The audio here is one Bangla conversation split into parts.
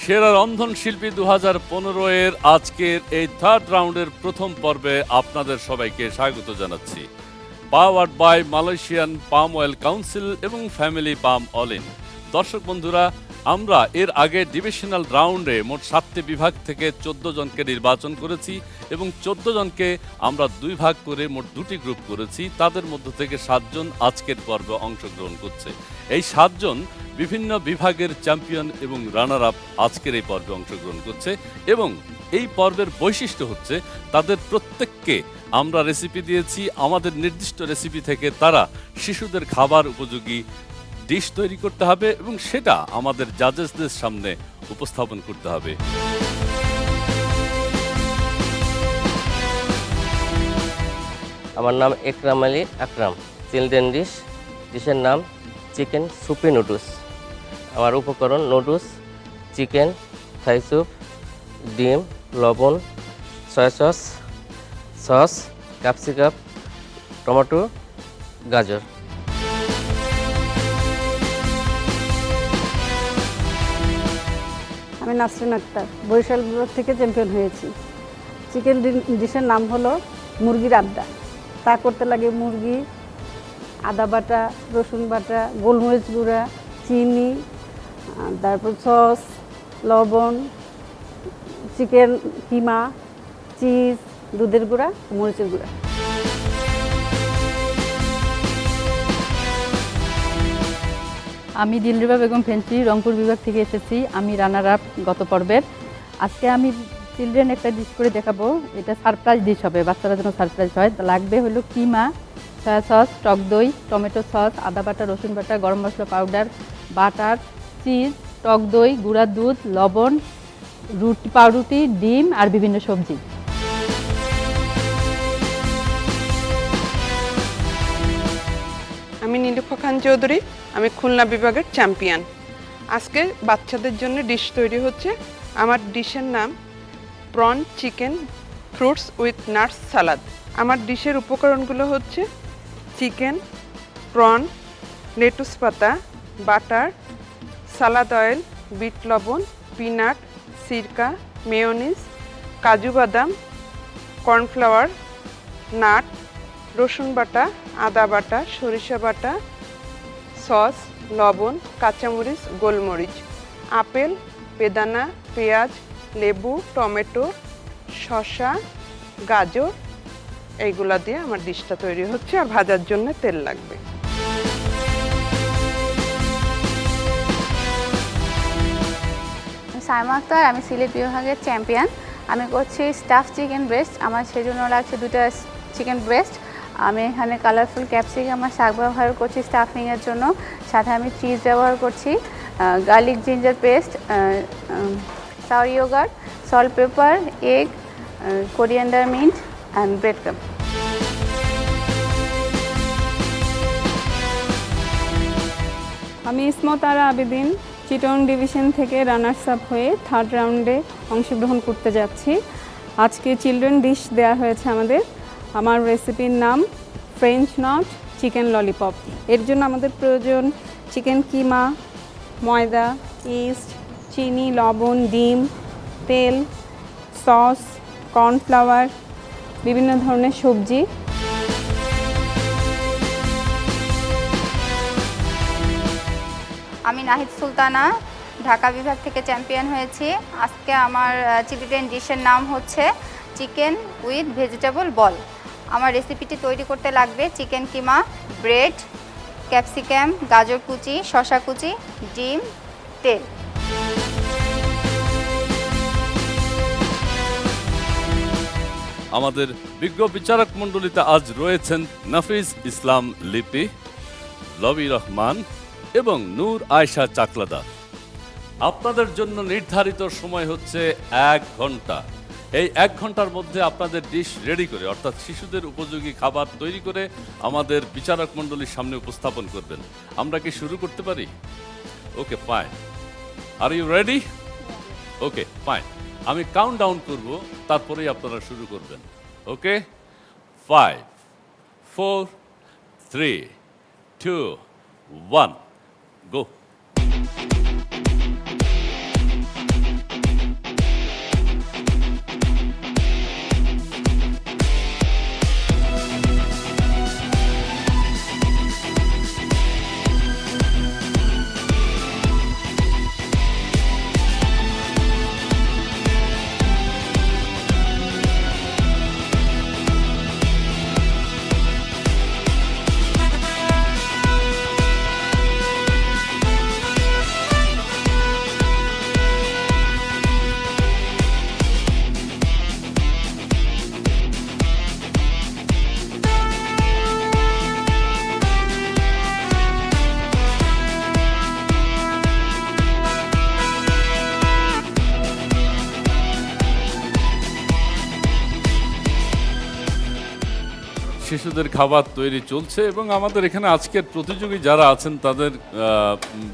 সেরা রন্ধনশিল্পী 2015 এর আজকের এই থার্ড রাউন্ডের প্রথম পর্বে আপনাদের সবাইকে স্বাগত জানাচ্ছি। Powered by Malaysian palm oil council এবং ফ্যামিলি পাম অলিন। দর্শক বন্ধুরা, আমরা এর আগে ডিভিশনাল রাউন্ডে মোট 7টি বিভাগ থেকে 14 জনকে নির্বাচন করেছি এবং 14 জনকে আমরা দুই ভাগ করে মোট 2টি গ্রুপ করেছি। তাদের মধ্য থেকে 7 জন আজকের পর্বে অংশগ্রহণ করছে। এই 7 জন বিভিন্ন বিভাগের চ্যাম্পিয়ন এবং রানার আপ আজকের এই পর্বে অংশগ্রহণ করছে এবং এই পর্বের বৈশিষ্ট্য হচ্ছে তাদের প্রত্যেককে আমরা রেসিপি দিয়েছি। আমাদের নির্দিষ্ট রেসিপি থেকে তারা শিশুদের খাবার উপযোগী ডিশ তৈরি করতে হবে এবং সেটা আমাদের জাজেসদের সামনে উপস্থাপন করতে হবে। আমার নাম একরাম আলী আকরাম। চিলড্রেন ডিশের নাম চিকেন সুপি নুডলস। আমার উপকরণ নুডলস, চিকেন, থাই স্যুপ, ডিম, লবণ, সয়া সস, ক্যাপসিকাম, টমেটো, গাজর। আমি নাসরিন আক্তার, বরিশাল বিভাগ থেকে চ্যাম্পিয়ন হয়েছি। চিকেন ডিশের নাম হলো মুরগির আড্ডা। তা করতে লাগে মুরগি, আদা বাটা, রসুন বাটা, গোলমরিচ গুঁড়া, চিনি, তারপর সস, লবণ, চিকেন কিমা, চিজ, দুধের গুঁড়া, মরিচের গুঁড়া। আমি দিলরুবা বেগম ফেন্সি, রংপুর বিভাগ থেকে এসেছি। আমি রানার আপ গত পর্বের। আজকে আমি চিলড্রেন একটা ডিশ করে দেখাবো। এটা সারপ্রাইজ ডিশ হবে, বাচ্চারা যেন সারপ্রাইজ হয়। লাগবে হলো কিমা, সয়া সস, টক দই, টমেটো সস, আদা বাটা, রসুন বাটা, গরম মশলা পাউডার, বাটার, চিজ, টক দই, গুঁড়া দুধ, লবণ, পাউরুটি, ডিম আর বিভিন্ন সবজি। আমি নীলুফা খান চৌধুরী, আমি খুলনা বিভাগের চ্যাম্পিয়ন। আজকে বাচ্চাদের জন্য ডিশ তৈরি হচ্ছে। আমার ডিশের নাম prawn chicken fruits with nuts salad. আমার ডিশের উপকরণগুলো হচ্ছে চিকেন, প্রন, লেটুস পাতা, বাটার, সালাদ অয়েল, বিট লবণ, পিনাট, সিরকা, মেয়োনিজ, কাজু বাদাম, কর্নফ্লাওয়ার, নাট, রসুন বাটা, আদা বাটা, সরিষা বাটা, সস, লবণ, কাঁচামরিচ, গোলমরিচ, আপেল, বেদানা, পেঁয়াজ, লেবু, টমেটো, শসা, গাজর, এইগুলা দিয়ে আমার ডিশটা তৈরি হচ্ছে। আর ভাজার জন্য তেল লাগবে। সাইমা আক্তার, আমি সিলেট বিভাগের চ্যাম্পিয়ন। আমি করছি স্টাফ চিকেন ব্রেস্ট। আমার সেজন্য লাগছে 2টা চিকেন ব্রেস্ট। আমি এখানে কালারফুল ক্যাপসিকাম আর শাক ব্যবহার করছি স্টাফিংয়ের জন্য। সাথে আমি চিজ ব্যবহার করছি, garlic ginger paste, sour yogurt, salt, pepper, egg, coriander mint and bread crumb. আমি ইসমতারা আবেদিন, চিটং ডিভিশন থেকে রানার্স আপ হয়ে থার্ড রাউন্ডে অংশগ্রহণ করতে যাচ্ছি। আজকে চিলড্রেন ডিশ দেওয়া হয়েছে আমাদের। আমার রেসিপির নাম ফ্রেঞ্চ নট চিকেন ললিপপ। এর জন্য আমাদের প্রয়োজন চিকেন কিমা, ময়দা, ইস্ট, চিনি, লবণ, ডিম, তেল, সস, কর্নফ্লাওয়ার, বিভিন্ন ধরনের সবজি। আমি নাহিদ সুলতানা, ঢাকা বিভাগ থেকে চ্যাম্পিয়ন হয়েছি। আজকে আমার চিলড্রেন ডিশের নাম হচ্ছে চিকেন উইথ ভেজিটেবল বল। আমার রেসিপিটি তৈরি করতে লাগবে চিকেন কিমা, ব্রেড, ক্যাপসিকাম, গাজর কুচি, শসা কুচি, ডিম, তেল। আমাদের বিজ্ঞ বিচারক মণ্ডলীতে আজ রয়েছেন নাফিজ ইসলাম লিপি, লবি রহমান এবং নূর আয়শা চাকলাদার। আপনাদের জন্য নির্ধারিত সময় হচ্ছে 1 ঘন্টা। এই 1 ঘন্টার মধ্যে আপনাদের ডিশ রেডি করে, অর্থাৎ শিশুদের উপযোগী খাবার তৈরি করে আমাদের বিচারক মণ্ডলীর সামনে উপস্থাপন করবেন। আমরা কি শুরু করতে পারি? Okay, fine. Are you ready? Okay, fine. আমি কাউন্ট ডাউন করব, তারপরেই আপনারা শুরু করবেন। ওকে, 5, 4, 3, 2, 1, গো। শিশুদের খাবার তৈরি চলছে এবং আমাদের এখানে আজকের প্রতিযোগী যারা আছেন তাদের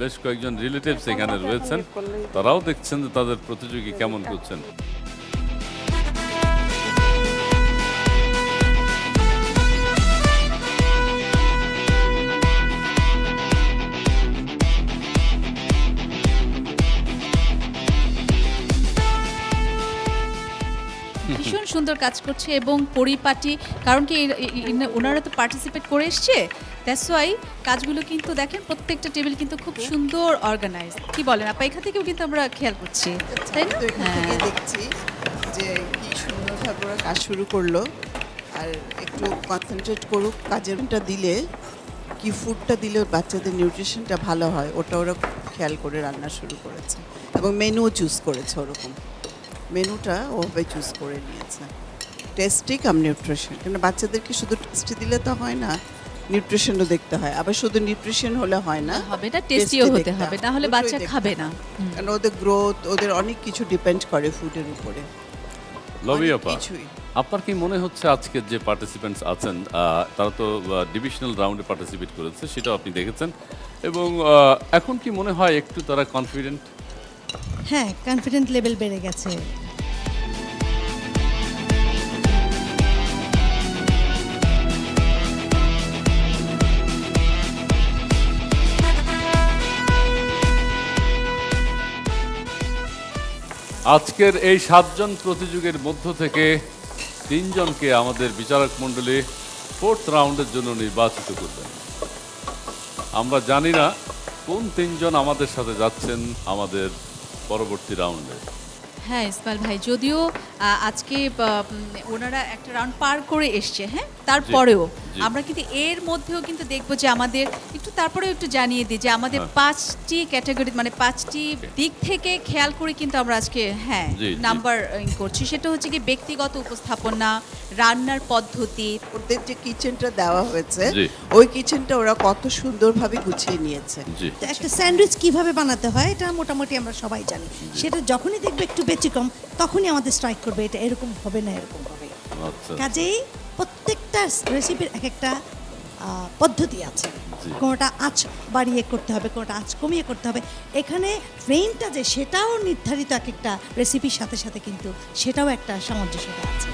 বেশ কয়েকজন রিলেটিভস এখানে রয়েছেন, তারাও দেখছেন যে তাদের প্রতিযোগী কেমন করছেন। ভীষণ সুন্দর কাজ করছে এবং পরিপাটি, কারণ কি ওনারা তো পার্টিসিপেট করে এসছে, দ্যাটস ওয়াই কাজগুলো কিন্তু দেখেন প্রত্যেকটা টেবিল কিন্তু খুব সুন্দর অর্গানাইজ। কি বলেন আপা? এখান থেকেও কিন্তু আমরা খেয়াল করছি, তাই না? তো এখান থেকে দেখছি যে কি সুন্দরভাবে ওরা কাজ শুরু করলো, আর একটু কনসেন্ট্রেট করুক কাজেরটা দিলে, কি ফুডটা দিলে ওর বাচ্চাদের নিউট্রিশনটা ভালো হয় ওটা ওরা খেয়াল করে রান্না শুরু করেছে এবং মেনুও চুজ করেছে। ওরকম মেনুটা ওভাবে চুজ করে নিয়েছে, টেস্টি কাম নিউট্রিশন। কেন বাচ্চাদেরকে শুধু টেস্টি দিলে তো হয় না, নিউট্রিশনও দেখতে হয়, আবার শুধু নিউট্রিশন হলে হয় না, হবে না, টেস্টিও হতে হবে, না হলে বাচ্চা খাবে না। কারণ ওদের গ্রোথ, ওদের অনেক কিছু ডিপেন্ড করে ফুডের উপরে। লবি অনেক আপা, কিছুই। আপনার কি মনে হচ্ছে আজকের যে পার্টিসিপেন্টস আছেন তারা তো ডিভিশনাল রাউন্ডে পার্টিসিপেট করেছে, সেটাও আপনি দেখেছেন, এবং এখন কি মনে হয় একটু তারা কনফিডেন্ট? হ্যাঁ, কনফিডেন্ট লেভেল বেড়ে গেছে। আজকের এই 7 জন প্রতিযোগীর মধ্য থেকে 3 জনকে আমাদের বিচারক মণ্ডলী 4th রাউন্ডের জন্য নির্বাচিত করবেন। আমরা জানি না কোন 3 জন আমাদের সাথে যাচ্ছেন আমাদের পরবর্তী রাউন্ডে। হ্যাঁ ইসমাইল ভাই, যদিও আজকে ওনারা একটা রাউন্ড পার করে এসছে, হ্যাঁ, তারপরেও জি। আমরা কিন্তু এর মধ্যেও কিন্তু দেখবো যে আমাদের একটু তারপরেও একটু জানিয়ে দিই যে আমাদের 5টি ক্যাটাগরি, মানে 5টি দিক থেকে খেয়াল করে কিন্তু আমরা আজকে জি, জি। নাম্বার করছি। সেটা হচ্ছে কি ব্যক্তিগত উপস্থাপনা, রান্নার পদ্ধতি, ওদের যে কিচেনটা দেওয়া হয়েছে জি। ওই কিচেনটা ওরা কত সুন্দরভাবে গুছিয়ে নিয়েছে। জি, তো একটা স্যান্ডউইচ কিভাবে বানাতে হয় এটা মোটামুটি আমরা সবাই জানি। সেটা যখনই দেখবে একটু ব্যতিক্রম তখনই আমাদের স্ট্রাইক করবে, এটা এরকম হবে না, এরকম হবে। আচ্ছা, কাজেই প্রত্যেকটা রেসিপির এক একটা পদ্ধতি আছে। জি। কোনোটা আঁচ বাড়িয়ে করতে হবে, কোনোটা আঁচ কমিয়ে করতে হবে। এখানে ফ্লেমটা যে সেটাও নির্ধারিত এক একটা রেসিপির সাথে সাথে কিন্তু সেটাও একটা সামঞ্জস্যতা আছে।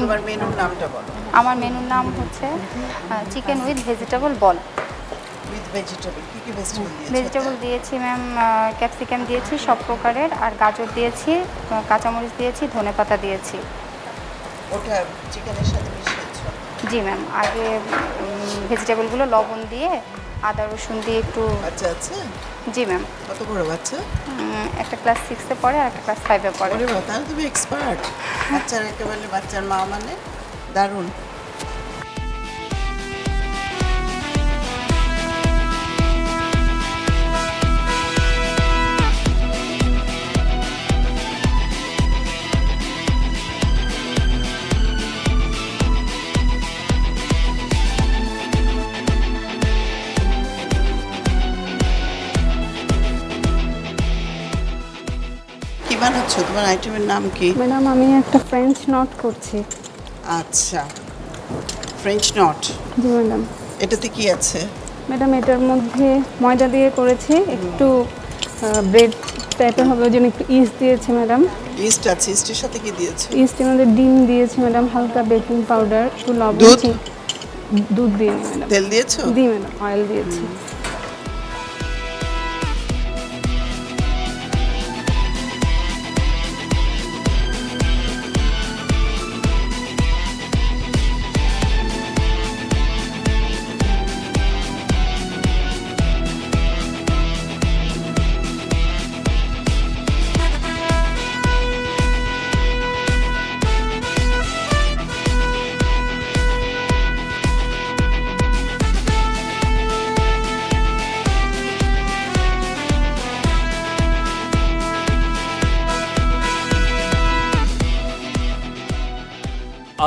তোমার মেনুর নামটা বলো। আমার মেনুর নাম হচ্ছে chicken with vegetable ball. With vegetable, কি কি ভেজিটেবল দিয়েছো? ভেজিটেবল দিয়েছি ম্যাম, ক্যাপসিকাম দিয়েছি সব প্রকারের, আর গাজর দিয়েছি, কাঁচামরিচ দিয়েছি, ধনেপাতা দিয়েছি। ওটা চিকেনের সাথে মিশিয়েছো? জি ম্যাম, আগে ভেজিটেবলগুলো লবণ দিয়ে আদা রসুন দিয়ে একটু। আচ্ছা আচ্ছা। জি ম্যাম। কত বড় বাচ্চা? একটা ক্লাস 6-এ পড়ে আর একটা ক্লাস 5-এ পড়ে। ওরে বাবা, তাহলে তুমি এক্সপার্ট। বাচ্চার একেবারে বাচ্চার মা মানে দারুণ। কি বানাচ্ছ? তোমার আইটেমের নাম কি? ম্যাডাম আমি একটা ফ্রেঞ্চ নট করছি। আচ্ছা, ফ্রেঞ্চ নট। G madam. এটাতে কি আছে? ম্যাডাম এটার মধ্যে ময়দা দিয়ে করেছি, একটু ব্রেড টাইপের হবে ওই জন্য একটু ইস্ট দিয়েছি ম্যাডাম। ইস্ট আছে, ইস্টের সাথে কি দিয়েছো? ইস্টের মধ্যে ডিম দিয়েছি ম্যাডাম, হালকা বেকিং পাউডার, একটু লবণ, দুধ? দুধ দিইনি ম্যাডাম। তেল দিয়েছো? দিই ম্যাডাম, অয়েল দিয়েছি।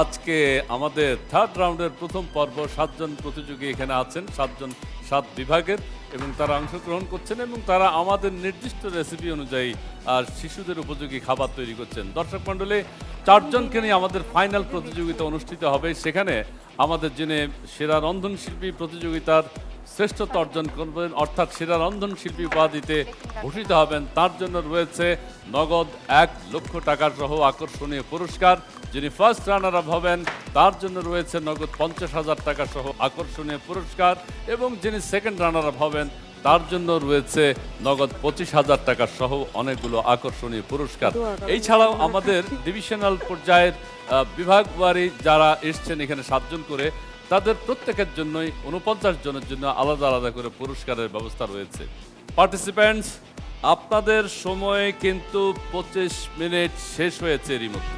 আজকে আমাদের থার্ড রাউন্ডের প্রথম পর্ব 7 জন প্রতিযোগী এখানে আছেন, 7 জন 7 বিভাগের, এবং তারা অংশগ্রহণ করছেন এবং তারা আমাদের নির্দিষ্ট রেসিপি অনুযায়ী আর শিশুদের উপযোগী খাবার তৈরি করছেন। দর্শক মণ্ডলী, 4 জনকে নিয়ে আমাদের ফাইনাল প্রতিযোগিতা অনুষ্ঠিত হবে। সেখানে আমাদের যিনি সেরা রন্ধনশিল্পী প্রতিযোগিতার শ্রেষ্ঠত্ব অর্জন করবেন, অর্থাৎ সেরা রন্ধনশিল্পী উপাধিতে ভূষিত হবেন, তার জন্য রয়েছে নগদ 1 লক্ষ টাকা সহ আকর্ষণীয় পুরস্কার। যিনি ফার্স্ট রানার আপ হবেন তার জন্য রয়েছে নগদ 50,000 টাকা সহ আকর্ষণীয় পুরস্কার, এবং যিনি সেকেন্ড রানার আপ হবেন তার জন্য রয়েছে নগদ 25,000 টাকা সহ অনেকগুলো আকর্ষণীয় পুরস্কার। এই ছাড়াও আমাদের ডিভিশনাল পর্যায়ের বিভাগবারী যারা এসছেন এখানে 7 জন করে, তাদের প্রত্যেকের জন্যই 49 জনের জন্য আলাদা আলাদা করে পুরস্কারের ব্যবস্থা রয়েছে। পার্টিসিপ্যান্টস, আপনাদের সময় কিন্তু 25 মিনিট শেষ হয়েছে এরই মধ্যে।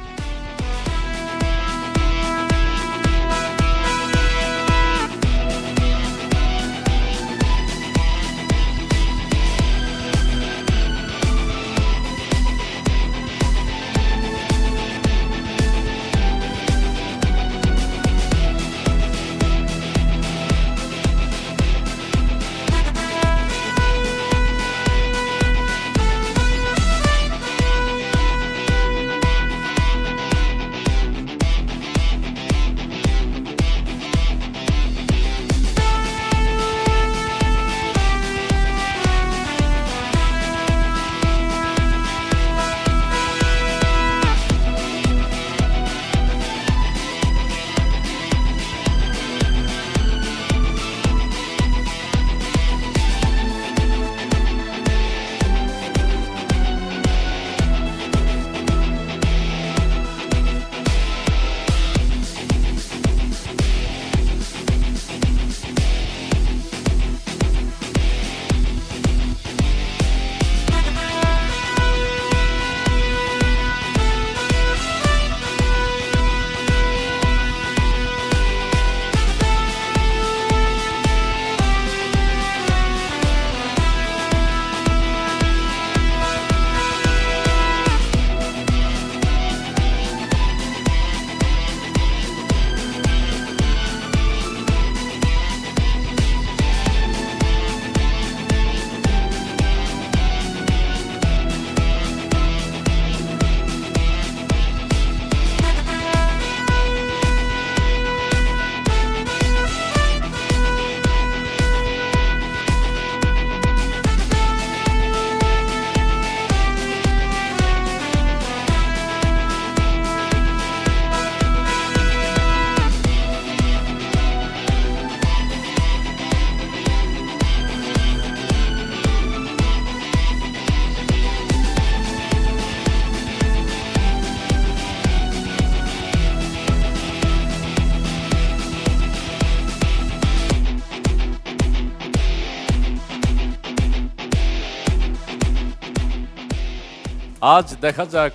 আজ দেখা যাক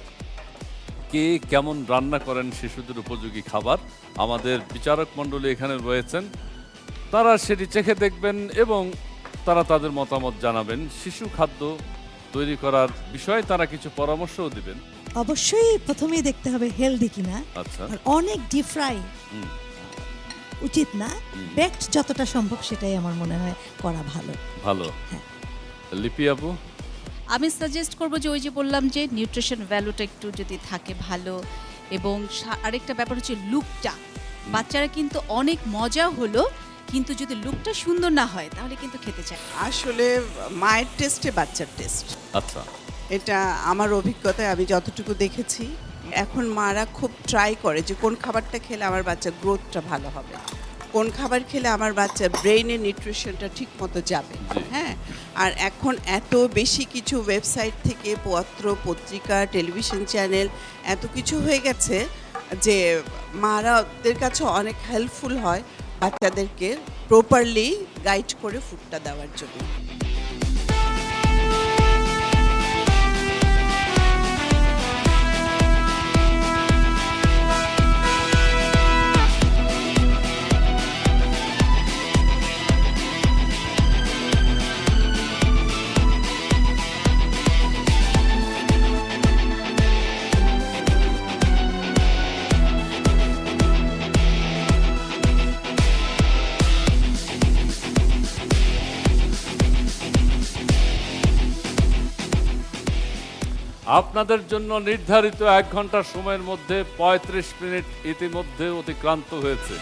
কে কেমন রান্না করেন শিশুদের উপযোগী খাবার। আমাদের বিচারক মণ্ডলী এখানে রয়েছেন, তারা সেটি চেখে দেখবেন এবং তারা তাদের মতামত জানাবেন। শিশু খাদ্য তৈরি করার বিষয়ে তারা কিছু পরামর্শও দিবেন। অবশ্যই প্রথমেই দেখতে হবে হেলদি কিনা। আচ্ছা, আর অনেক ডিপ ফ্রাই উচিত না, বেকড যতটা সম্ভব সেটাই আমার মনে হয় করা ভালো। ভালো। হ্যাঁ। লিপি আপু? আমি সাজেস্ট করব যে ওই যে বললাম যে নিউট্রিশন ভ্যালুটা একটু যদি থাকে ভালো, এবং আরেকটা ব্যাপার হচ্ছে লুকটা। বাচ্চারা কিন্তু অনেক মজা হলো, কিন্তু যদি লুকটা সুন্দর না হয় তাহলে কিন্তু খেতে চায়। আসলে মায়ের টেস্টে বাচ্চার টেস্ট, আচ্ছা, এটা আমার অভিজ্ঞতায় আমি যতটুকু দেখেছি। এখন মারা খুব ট্রাই করে যে কোন খাবারটা খেলে আমার বাচ্চার গ্রোথটা ভালো হবে, কোন খাবার খেলে আমার বাচ্চার ব্রেইনের নিউট্রিশনটা ঠিক মতো যাবে। হ্যাঁ, আর এখন এত বেশি কিছু ওয়েবসাইট থেকে পত্র পত্রিকা টেলিভিশন চ্যানেল এত কিছু হয়ে গেছে যে মারাদের কাছে অনেক হেল্পফুল হয় বাচ্চাদেরকে প্রপারলি গাইড করে ফুডটা দেওয়ার জন্য। আপনাদের জন্য নির্ধারিত 1 ঘন্টা সময়ের মধ্যে 35 মিনিট ইতিমধ্যে অতিক্রান্ত হয়েছে।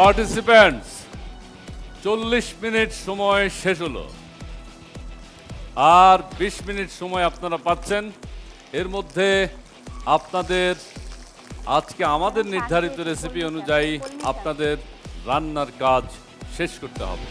পার্টিসিপেন্টস, 40 মিনিট সময় শেষ হলো, আর 20 মিনিট সময় আপনারা পাচ্ছেন। এর মধ্যে আপনাদের আজকে আমাদের নির্ধারিত রেসিপি অনুযায়ী আপনাদের রান্নার কাজ শেষ করতে হবে।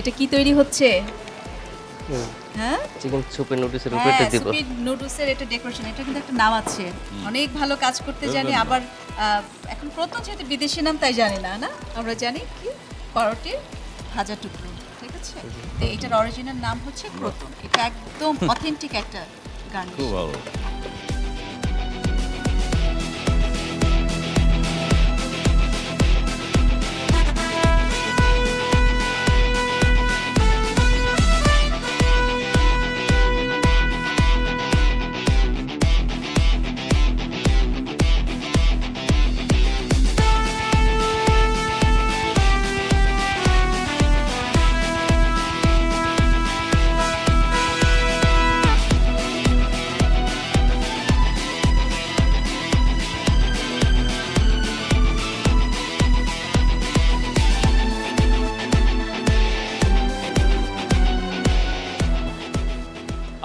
এটা কি তৈরি হচ্ছে? হ্যাঁ, চিকেন সুপের নুডলসের উপরে এটা দিব। সুপি নুডলসের এটা ডেকোরেশন, এটা কিন্তু একটা নাম আছে, অনেক ভালো কাজ করতে জানে। আবার এখন প্রথম যেহেতু বিদেশি নাম তাই জানি না, না আমরা জানি কি পাউরুটির ভাজা টুকরো, ঠিক আছে। তো এটার অরিজিনাল নাম হচ্ছে ক্রোটন। এটা একদম অথেন্টিক একটা গার্নিশ। খুব ভালো।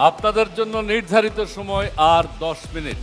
আপনাদের জন্য নির্ধারিত সময় আর 10 মিনিট।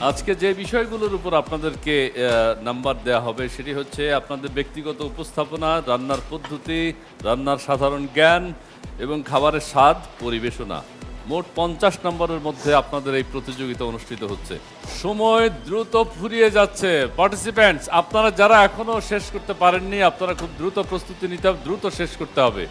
আজকে যে বিষয়গুলোর উপর আপনাদেরকে নাম্বার দেওয়া হবে সেটি হচ্ছে আপনাদের ব্যক্তিগত উপস্থাপনা, রান্নার পদ্ধতি, রান্নার সাধারণ জ্ঞান এবং খাবারের স্বাদ পরিবেশনা। মোট 50 নম্বরের মধ্যে আপনাদের এই প্রতিযোগিতা অনুষ্ঠিত হচ্ছে। সময় দ্রুত ফুরিয়ে যাচ্ছে। পার্টিসিপেন্টস, আপনারা যারা এখনো শেষ করতে পারেননি, আপনারা খুব দ্রুত প্রস্তুতি নিতে হবে, দ্রুত শেষ করতে হবে।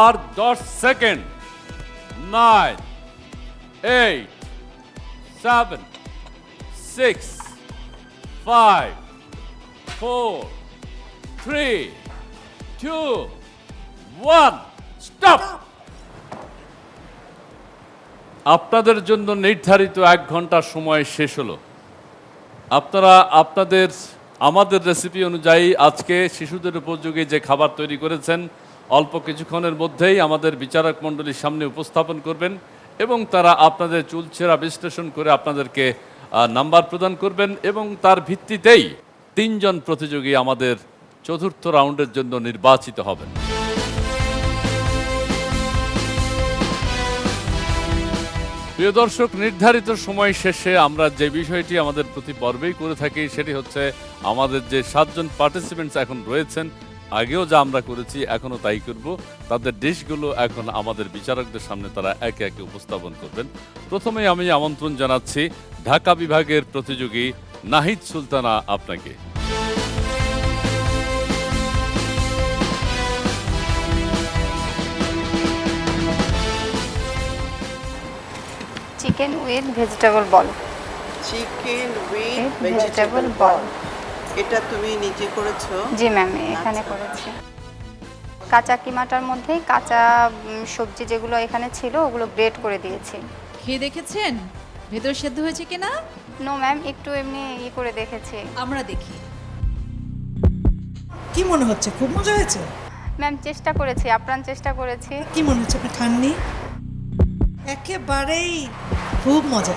আর 10 সেকেন্ড। 9, 8, 7, 6, 5, 4, 3, 2, 1, স্টপ। আপনাদের জন্য নির্ধারিত 1 ঘন্টার সময় শেষ হলো। আপনারা আমাদের রেসিপি অনুযায়ী আজকে শিশুদের উপযোগী যে খাবার তৈরি করেছেন অল্প কিছুক্ষণের মধ্যেই আমাদের বিচারক মণ্ডলীর সামনে উপস্থাপন করবেন এবং তারা আপনাদের চুলচেরা বিশ্লেষণ করে আপনাদেরকে নাম্বার প্রদান করবেন এবং তার ভিত্তিতেই 3 জন প্রতিযোগী আমাদের চতুর্থ রাউন্ডের জন্য নির্বাচিত হবেন। প্রিয় দর্শক, নির্ধারিত সময় শেষে আমরা যে বিষয়টি আমাদের প্রতি পর্বেই করে থাকি সেটি হচ্ছে আমাদের যে 7 জন পার্টিসিপেন্টস এখন রয়েছেন, আগেও যা আমরা করেছি এখনও তাই করব, তাদের ডিশগুলো এখন আমাদের বিচারকদের সামনে তারা একে একে উপস্থাপন করবেন। প্রথমেই আমি আমন্ত্রণ জানাচ্ছি ঢাকা বিভাগের প্রতিযোগী নাহিদ সুলতানা আপনাকে। Chicken with vegetable ball. Chicken with vegetable ball. এটা তুমি নিজে করেছো? জি ম্যাম, এখানে করেছি। কাঁচা কিমাটার মধ্যে কাঁচা সবজি যেগুলো এখানে ছিল ওগুলো গ্রেট করে দিয়েছি। খেয়ে দেখেছেন ভেতর সেদ্ধ হয়েছে কিনা? নো ম্যাম, একটু এমনি করে দেখেছি। আমরা দেখি। কি মনে হচ্ছে? খুব মজা হয়েছে ম্যাম, চেষ্টা করেছি, আপ্রাণ চেষ্টা করেছি। কি মনে হচ্ছে? আপনি খাননি? একেবারেই খুব মজা।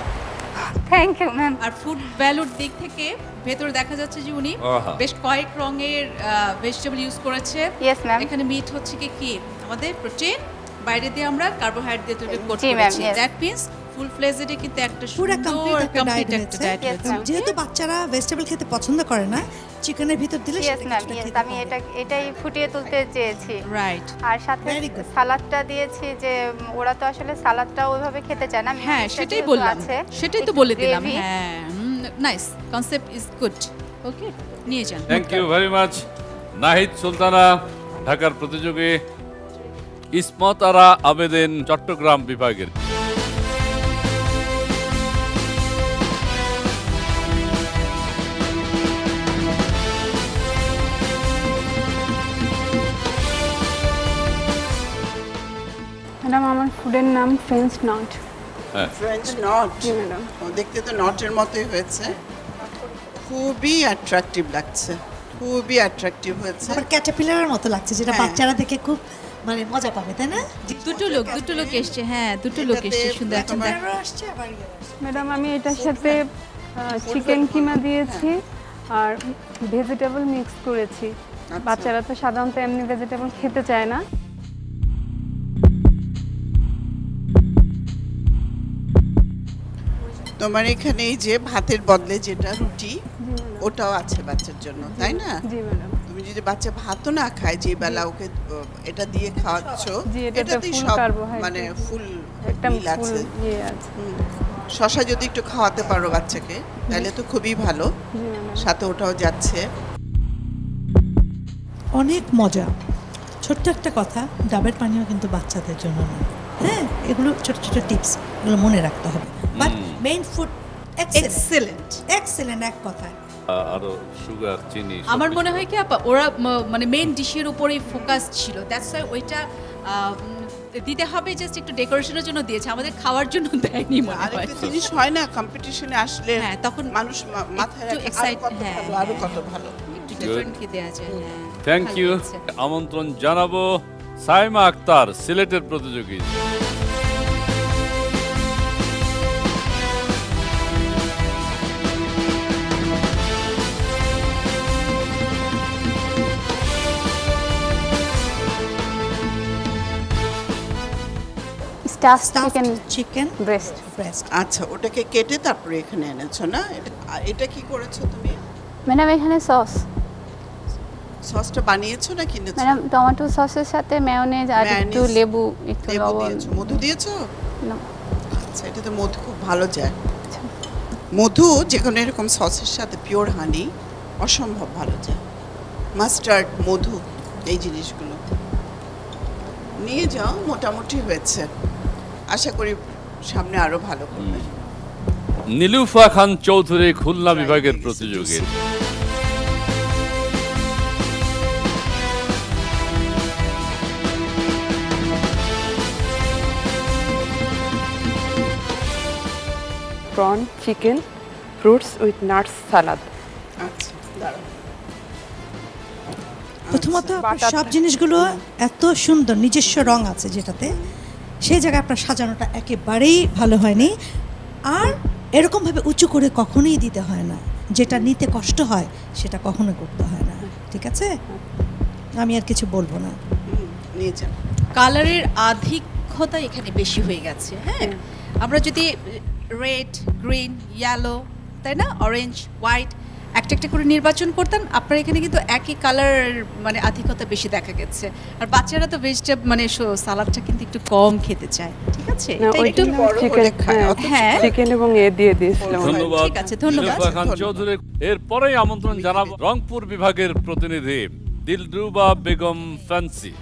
Thank you ma'am. আর ফুড ভ্যালুর দিক থেকে ভেতরে দেখা যাচ্ছে যে উনি বেশ কয়েক রঙের ভেজিটেবল ইউজ করেছে। Yes ma'am. এখানে মিট হচ্ছে কি আমাদের প্রোটিন, বাইরে দিয়ে আমরা কার্বোহাইড্রেট তৈরি করতে জি ম্যাম, পেরেছি। yes. দ্যাট মিন্স ফুল ফ্লেজেডে কিন্তু একটা পুরো সুন্দর কমপ্লিট একটা ডায়েট complete হয়েছে diet হয়েছে। ma'am. যেহেতু বাচ্চারা ভেজিটেবল খেতে পছন্দ করে না চিকেনের ভিতর দিলে ইয়েস সেটা ম্যাম কিছুটা ইয়েস খেতে আমি পারবে। এটাই ফুটিয়ে তুলতে চেয়েছি রাইট আর সাথে Very good. সালাদটা দিয়েছি যে ওরা তো আসলে সালাদটা ওইভাবে খেতে চায় না হ্যাঁ mayonnaise-টা সেটাই যেহেতু বললাম আছে, সেটাই তো একটু বলে দিলাম gravy, হ্যাঁ nice concept is good okay নিয়ে যান thank you very much. Nahid Sultana ঢাকার প্রতিযোগী, ইসমত আরা আবেদিন চট্টগ্রাম বিভাগের। ম্যাডাম আমার ফুডের নাম French not. French not, G madam. দেখতে তো নটের মতোই হয়েছে, খুবই অ্যাট্রাকটিভ লাগছে, খুবই অ্যাট্রাকটিভ হয়েছে। আবার ক্যাটারপিলারের মতো লাগছে যেটা হ্যাঁ। বাচ্চারা দেখে খুব মানে মজা পাবে তাই না দুটো লোক এসছে হ্যাঁ দুটো লোক এসছে সুন্দর একটা দেখ বাচ্চারাও আসছে আবার ইয়েও আসছে। ম্যাডাম আমি এটার সাথে চিকেন কিমা দিয়েছি আর ভেজিটেবল মিক্স করেছি। বাচ্চারা তো সাধারণত এমনি ভেজিটেবল খেতে চায় না। তোমার এখানে এই যে ভাতের বদলে যেটা রুটি, ওটাও আছে বাচ্চার জন্য, তাই না? জি ম্যাডাম। তুমি যদি বাচ্চা ভাতও না খায়, যে বেলা ওকে এটা দিয়ে খাওয়াচ্ছ, জি, এটাতে এটাতেই full সব carbohydrate মানে ফুল একটা মিল ফুল আছে। ইয়ে আছে। শশা যদি একটু খাওয়াতে পারো বাচ্চাকে তাহলে তো খুবই ভালো, জি ম্যাডাম। সাথে ওটাও যাচ্ছে। অনেক মজা। ছোট্ট একটা কথা, ডাবের পানিও কিন্তু বাচ্চাদের জন্য না। হ্যাঁ, এগুলো ছোট ছোট টিপস, এগুলো মনে রাখতে হবে। But main food excellent, excellent এক কথায়। আরো সুগার, চিনি আমার সবকিছু। মনে হয় কি আপা ওরা মানে মেইন ডিশের উপরেই ফোকাস ছিল দ্যাটস ওয়াই ওইটা দিতে হবে জাস্ট একটু ডেকোরেশনের জন্য দিয়েছে আমাদের খাওয়ার জন্য দেয়নি মনে হয় আরেকটা জিনিস হয় না, কম্পিটিশনে আসলে হ্যাঁ, তখন মানুষ মাথায় একটু রাখে আরো excite- কত হ্যাঁ, ভালো, আরো কত ভালো। একটু ডিফারেন্ট কি দেয়া যায় হ্যাঁ থ্যাংক ভালো ইউ। লাগছে। আমন্ত্রণ জানাবো সাইমা আক্তার, সিলেটের প্রতিযোগী। Staff stuffed chicken chicken breast. Breast. আচ্ছা, ওটাকে কেটে তারপরে এখানে এনেছো না? এটা কি করেছো তুমি? ম্যাডাম এখানে সস সসটা বানিয়েছো না কিনেছো? ম্যাডাম টমেটো সসের সাথে মেয়োনেজ আর একটু Mayonnaise, লেবু একটু লেবু লবণ দিয়েছো, মধু দিয়েছো? না। আচ্ছা, এটাতে মধু খুব ভালো যায়। মধু যে কোনো এরকম সসের সাথে, পিওর হানি অসম্ভব ভালো যায়। মাস্টার্ড, মধু, এই জিনিসগুলো নিয়ে যাও। মোটামুটি হয়েছে, আশা করি সামনে আরো ভালো করবে। নীলুফা খান চৌধুরী, খুলনা বিভাগের প্রতিযোগী। Prawn chicken fruits with nuts salad. আচ্ছা, দাঁড়াও। প্রথমত আপনার বাটার- সব জিনিসগুলো এত সুন্দর, নিজস্ব রং আছে যেটাতে, সেই জায়গায় আপনার সাজানোটা একেবারেই ভালো হয়নি। আর এরকমভাবে উঁচু করে কখনোই দিতে হয় না, যেটা নিতে কষ্ট হয় সেটা কখনো করতে হয় না, ঠিক আছে? আমি আর কিছু বলবো না। নিয়ে যাও। কালারের আধিক্যতা এখানে বেশি হয়ে গেছে হ্যাঁ আমরা যদি রেড গ্রিন ইয়েলো তাই না অরেঞ্জ হোয়াইট একটা একটা করে নির্বাচন করতাম আপনার এখানে কিন্তু একই কালার মানে আধিক্যতা বেশি দেখা গেছে আর বাচ্চারা তো ভেজিটেবল মানে সালাদটা কিন্তু একটু কম খেতে চায় ঠিক আছে না, এটা ওইটা একটু বড় হলে খায়, অত হ্যাঁ চিকেন এবং দিয়ে দিয়েছিলাম। ধন্যবাদ। ঠিক আছে, ধন্যবাদ। নীলুফা খান চৌধুরী। এরপরেই আমন্ত্রণ জানাবো রংপুর বিভাগের প্রতিনিধি দিলরুবা বেগম ফ্যান্সি।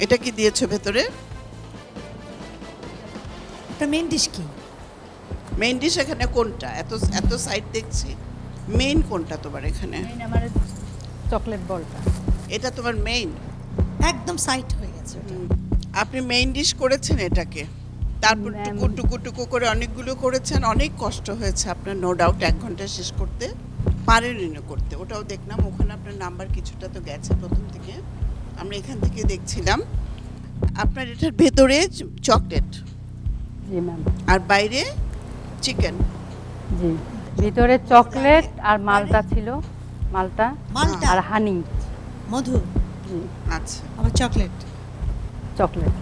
এটা কি দিয়েছো ভেতরে? এটা মেইন ডিশ কি? মেইন ডিশ এখানে কোনটা? এত এত সাইড দেখছি, মেইন কোনটা তোমার এখানে? আমার চকলেট বলটা এটা তোমার মেইন? একদম সাইট হয়ে গেছে ওটা। আপনি মেইন ডিশ করেছেন এটাকে, তারপর টুকু টুকু টুকু করে অনেকগুলো করেছেন। অনেক কষ্ট হয়েছে আপনার, নো ডাউট। 1 ঘন্টা শেষ করতে পারেনই না করতে, ওটাও দেখলাম। ওখানে আপনার নাম্বার কিছুটা তো গেছে প্রথম থেকে, আমরা এখান থেকে দেখছিলাম। আপনার এটার ভেতরে চকলেট জি ম্যাম, আর বাইরে চিকেন। জি। ভিতরে চকলেট আর মালটা ছিল, মালটা মালটা আর হানি। মধু জি, আচ্ছা, আবার চকলেট। চকলেট।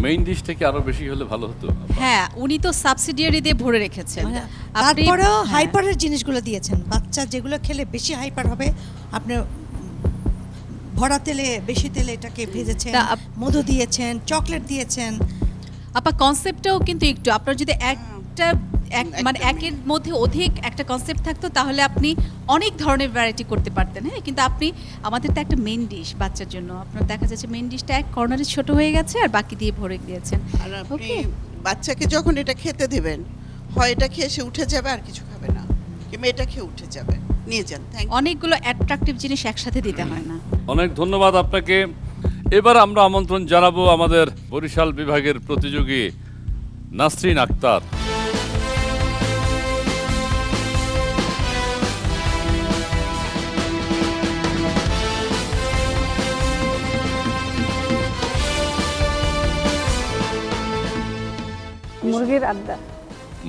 মেইন ডিশ থেকে আরো বেশি হলে ভালো হতো। হ্যাঁ, উনি তো সাবসিডিয়ারি দিয়ে ভরে রেখেছেন। মানে আপনি- তারপরেও হ্যাঁ। হাইপারের জিনিসগুলো দিয়েছেন, বাচ্চা যেগুলো খেলে বেশি হাইপার হবে। আপনি ভরা তেলে বেশি তেলে এটাকে ভেজেছেন, তা মধু দিয়েছেন, চকলেট দিয়েছেন। আপা কনসেপ্টটাও কিন্তু একটু আপনার যদি মানে একের মধ্যে অধিক একটা কনসেপ্ট থাকতো তাহলে আপনি অনেক ধরনের ভ্যারাইটি করতে পারতেন। হ্যাঁ, কিন্তু আপনি আমাদের তো একটা মেইন ডিশ বাচ্চার জন্য, আপনার দেখা যাচ্ছে মেইন ডিশটা এক কর্নারে ছোট হয়ে গেছে আর বাকি দিয়ে ভরে দিয়েছেন। আর আপনি ওকে, বাচ্চাকে যখন এটা খেতে দেবেন, হয় এটা খেয়ে সে উঠে যাবে আর কিছু খাবে না, কিংবা এটা খেয়ে উঠে যাবে। নিয়ে যান, থ্যাংক ইউ। অনেকগুলো অ্যাট্রাকটিভ জিনিস একসাথে দিতে হয় না। অনেক ধন্যবাদ আপনাকে। এবার আমরা আমন্ত্রণ জানাবো আমাদের বরিশাল বিভাগের প্রতিযোগী নাসরিন আক্তার। মুরগির আড্ডা,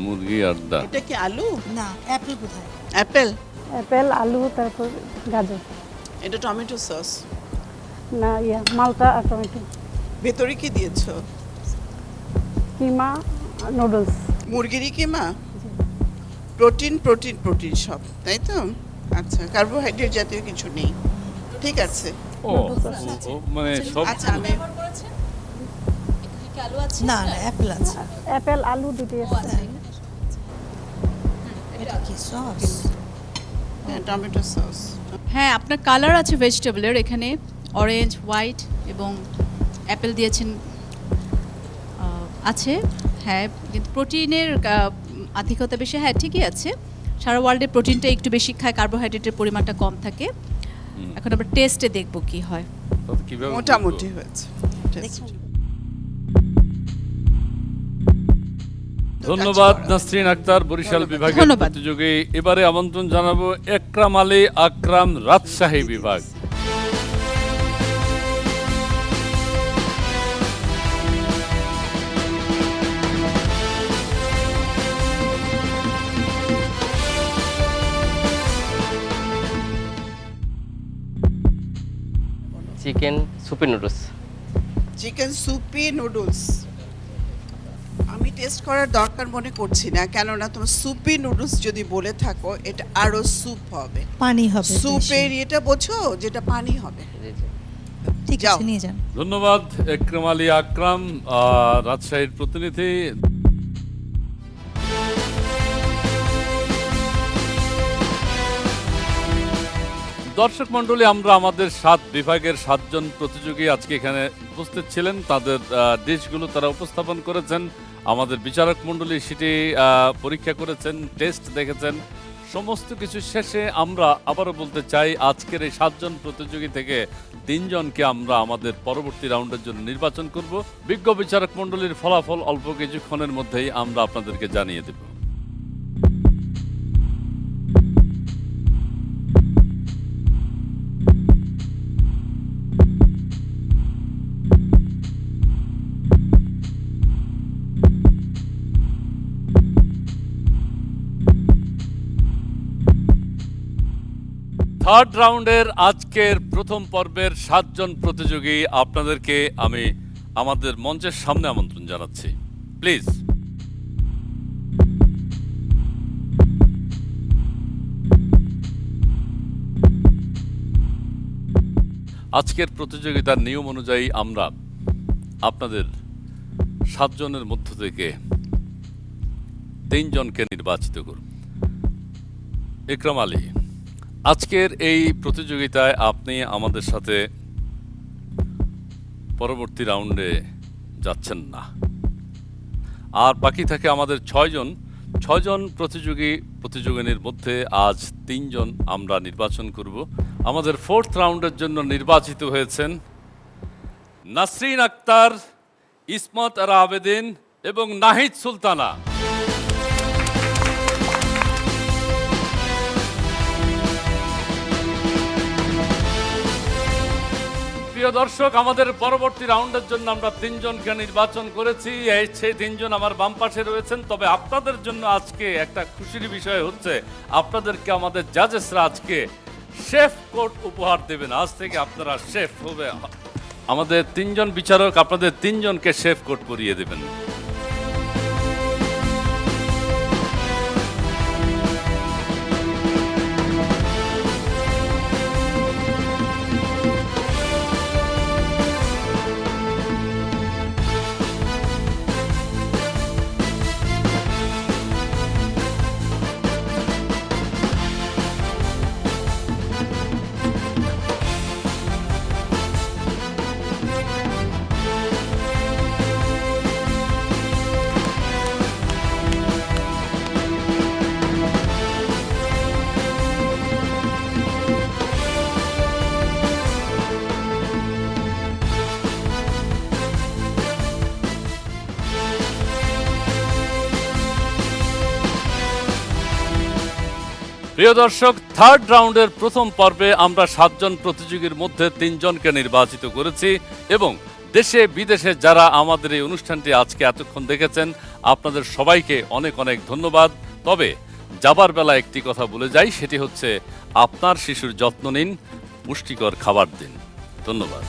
মুরগি আড্ডা। এটা কি আলু? না, অ্যাপেল বোধহয়। অ্যাপেল? অ্যাপেল, আলু, তারপর গাজর, এটা টমেটো সস। না মালটা আর টমেটো, ভেতরে কি দিয়েছো? কিমা, নুডলস। মুরগিরই কিমা? প্রোটিন প্রোটিন প্রোটিন সব, তাই তো? আচ্ছা, কার্বোহাইড্রেট জাতীয় কিছু নেই। ঠিক আছে। মানে সব আচ্ছা, আমি না না, অ্যাপেল আছে। অ্যাপেল, আলু দুটি আছে। এটা কি সস? Tomato sauce. হ্যাঁ, আপনার কালার আছে ভেজিটেবলের, এখানে অরেঞ্জ, হোয়াইট এবং অ্যাপেল দিয়েছেন আছে। হ্যাঁ, কিন্তু প্রোটিনের আধিক্যতা বেশি। হ্যাঁ, ঠিকই আছে। সারা ওয়ার্ল্ডে প্রোটিনটা একটু বেশি খায়, কার্বোহাইড্রেটের পরিমাণটা কম থাকে। এখন আমরা টেস্টে দেখব কি হয়। তাতে কিভাবে মোটামুটি বুঝবো? হয়েছে। Taste। ধন্যবাদ নাসরিন আক্তার, বরিশাল বিভাগের ধন্যবাদ। প্রতিযোগী। এবারে আমন্ত্রণ জানাবো একরাম আলী আকরাম, রাজশাহী বিভাগ। Chicken soupy noodles. Chicken soupy noodles. আমি টেস্ট করার দরকার মনে করছি না, কেননা তোমার সুপি নুডলস যদি বলে থাকো, এটা আরো স্যুপ হবে, পানি হবে স্যুপের এটা বোঝো, যেটা পানি হবে। জি জি। ঠিক যাও। আছে, নিয়ে যান। ধন্যবাদ একরাম আলী আকরাম, রাজশাহীর প্রতিনিধি। দর্শক মণ্ডলী, আমরা আমাদের 7 বিভাগের 7 জন প্রতিযোগী আজকে এখানে উপস্থিত ছিলেন। তাদের ডিশগুলো তারা উপস্থাপন করেছেন। আমাদের বিচারক মণ্ডলী সেটি পরীক্ষা করেছেন, টেস্ট দেখেছেন। সমস্ত কিছু শেষে আমরা আবারও বলতে চাই, আজকের এই 7 জন প্রতিযোগী থেকে 3 জনকে আমরা আমাদের পরবর্তী রাউন্ডের জন্য নির্বাচন করব। বিজ্ঞ বিচারক মণ্ডলীর ফলাফল অল্প কিছুক্ষণের মধ্যেই আমরা আপনাদেরকে জানিয়ে দেব। থার্ড রাউন্ডের আজকের প্রথম পর্বের 7 জন প্রতিযোগী আপনাদেরকে আমি আমাদের মঞ্চের সামনে আমন্ত্রণ জানাচ্ছি, প্লিজ। আজকের প্রতিযোগিতার নিয়ম অনুযায়ী আমরা আপনাদের 7 জনের মধ্য থেকে 3 জনকে নির্বাচিত করব। একরাম আলী, আজকের এই প্রতিযোগিতায় আপনি আমাদের সাথে পরবর্তী রাউন্ডে যাচ্ছেন না, আর বাকি থাকে আমাদের 6 জন প্রতিযোগিনীর মধ্যে আজ 3 জন আমরা নির্বাচন করব। আমাদের 4th রাউন্ডের জন্য নির্বাচিত হয়েছেন নাসরিন আক্তার, ইসমত আর আবেদিন এবং নাহিদ সুলতানা। প্রিয় দর্শক, আমাদের পরবর্তী রাউন্ডের জন্য আমরা 3 জনকে নির্বাচন করেছি। এই সেই 3 জন আমার বাম পাশে রয়েছেন। তবে আপনাদের জন্য আজকে একটা খুশির বিষয় হচ্ছে, আপনাদেরকে আমাদের জাজেসরা আজকে শেফ কোট উপহার দেবেন। আজ থেকে আপনারা শেফ হবে। আমাদের 3 জন বিচারক আপনাদের 3 জনকে শেফ কোট পরিয়ে দেবেন। প্রিয় দর্শক, থার্ড রাউন্ডের প্রথম পর্বে আমরা 7 জন প্রতিযোগীর মধ্যে 3 জনকে নির্বাচিত করেছি এবং দেশে বিদেশে যারা আমাদের এই অনুষ্ঠানটি আজকে এতক্ষণ দেখেছেন, আপনাদের সবাইকে অনেক অনেক ধন্যবাদ। তবে যাবার বেলা একটি কথা বলে যাই, সেটি হচ্ছে আপনার শিশুর যত্ন নিন, পুষ্টিকর খাবার দিন। ধন্যবাদ।